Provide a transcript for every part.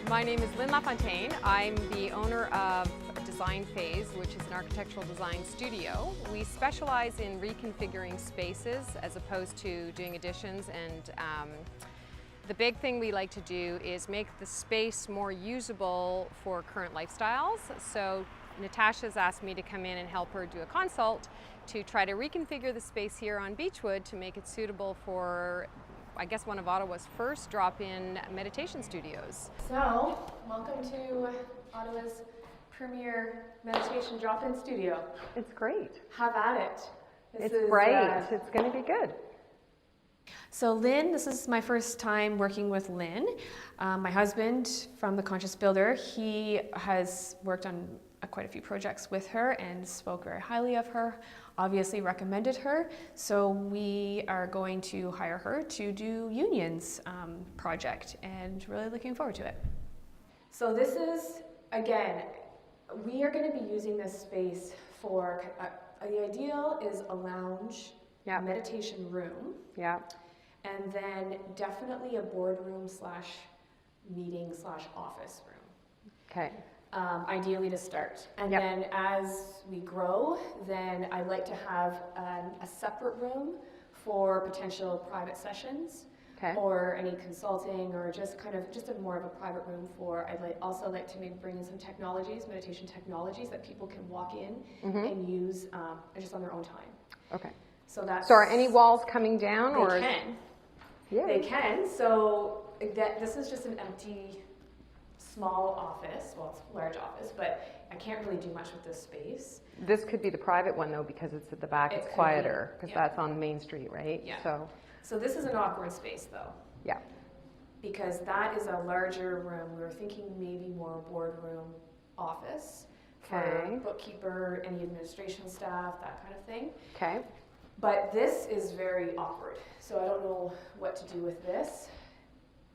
My name is Lynne LaFontaine. I'm the owner of DesignFase, which is an architectural design studio. We specialize in reconfiguring spaces as opposed to doing additions, and the big thing we like to do is make the space more usable for current lifestyles. So Natasha's asked me to come in and help her do a consult to try to reconfigure the space here on Beechwood to make it suitable for, I guess, one of Ottawa's first drop-in meditation studios. So, welcome to Ottawa's premier meditation drop-in studio. It's great. Have at it. It's bright. It's going to be good. So Lynne, this is my first time working with Lynne. My husband from The Conscious Builder, he has worked on quite a few projects with her and spoke very highly of her, obviously recommended her. So we are going to hire her to do Union's project, and really looking forward to it. So this is, again, we are going to be using this space for, the ideal is a lounge, yeah, meditation room, yeah, and then definitely a boardroom slash meeting slash office room. Okay. Ideally to start. And yep, then as we grow, then I'd like to have a separate room for potential private sessions, okay, or any consulting, or just kind of just more of a private room for, also like to maybe bring in some technologies, meditation technologies that people can walk in and use just on their own time. Okay. So that's... So are any walls coming down? They can. Yeah. They can. So this is just an empty small office. Well, it's a large office, but I can't really do much with this space. This could be the private one though, because it's at the back, it's quieter, because yeah, that's on Main Street, right? Yeah. So this is an awkward space though. Yeah. Because that is a larger room. We were thinking maybe more boardroom office for bookkeeper, any administration staff, that kind of thing. Okay. But this is very awkward, so I don't know what to do with this.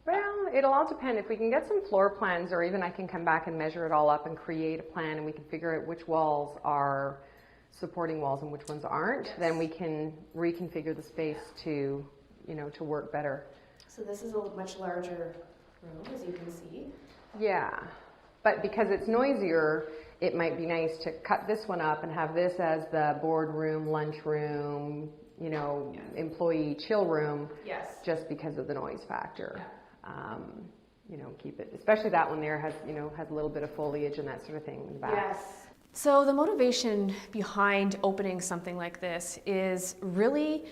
Well, it'll all depend. If we can get some floor plans, or even I can come back and measure it all up and create a plan, and we can figure out which walls are supporting walls and which ones aren't, yes, then we can reconfigure the space to, to work better. So this is a much larger room, as you can see. Yeah, but because it's noisier, it might be nice to cut this one up and have this as the boardroom, lunchroom, employee chill room. Yes. Just because of the noise factor. Yeah. Keep it, especially that one there has, has a little bit of foliage and that sort of thing in the back. Yes. So the motivation behind opening something like this is really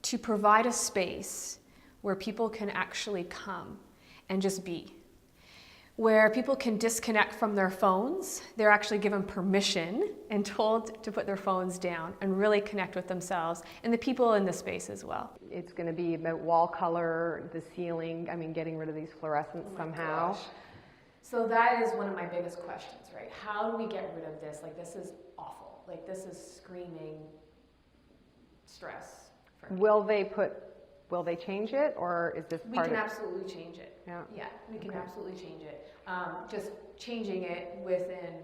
to provide a space where people can actually come and just be. Where people can disconnect from their phones. They're actually given permission and told to put their phones down and really connect with themselves and the people in the space as well. It's going to be about wall color, the ceiling, getting rid of these fluorescents somehow. Gosh. So that is one of my biggest questions, right? How do we get rid of this? Like, this is awful. Like, this is screaming stress. Will they change it, or is this part We can absolutely change it. Yeah. Yeah, we can absolutely change it. Just changing it within,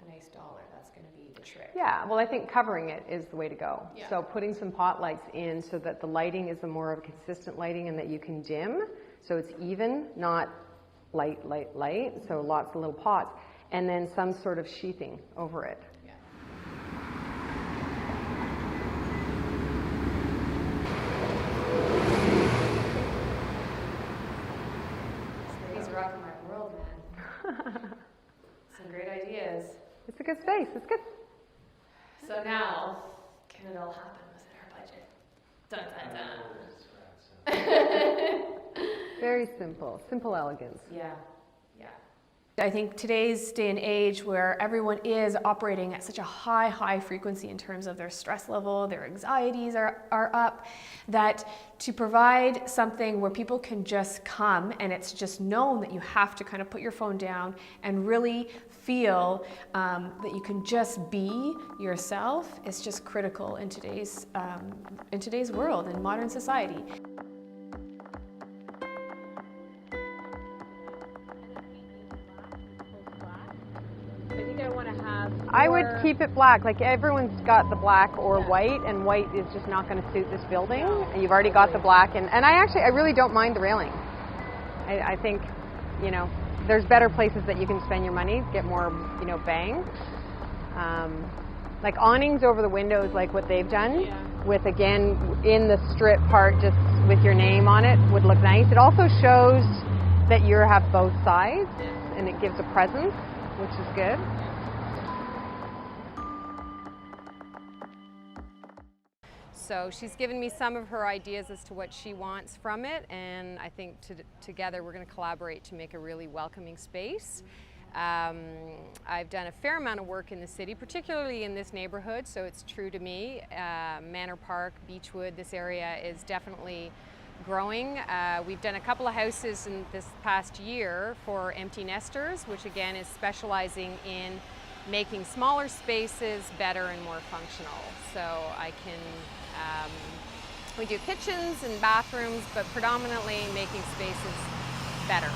a nice dollar, that's going to be the trick. Yeah, well, I think covering it is the way to go. Yeah. So putting some pot lights in so that the lighting is a more of a consistent lighting and that you can dim, so it's even, not light. So lots of little pots, and then some sort of sheathing over it. Rocking my world, man. Some great ideas. It's a good space. It's good. So now, can it all happen within our budget? Dun, dun, dun. Very simple. Simple elegance. Yeah. I think today's day and age, where everyone is operating at such a high frequency in terms of their stress level, their anxieties are up, that to provide something where people can just come and it's just known that you have to kind of put your phone down and really feel that you can just be yourself is just critical in today's world, in modern society. I would keep it black. Like, everyone's got the black or white, and white is just not going to suit this building. And you've already got the black, and I really don't mind the railing. I think, there's better places that you can spend your money, get more, you know, bang. Like awnings over the windows, like what they've done, with again in the strip part, just with your name on it, would look nice. It also shows that you have both sides, and it gives a presence, which is good. So she's given me some of her ideas as to what she wants from it, and I think together we're going to collaborate to make a really welcoming space. I've done a fair amount of work in the city, particularly in this neighborhood, so it's true to me. Manor Park, Beechwood, this area is definitely growing. We've done a couple of houses in this past year for empty nesters, which again is specializing in making smaller spaces better and more functional. So I can, we do kitchens and bathrooms, but predominantly making spaces better.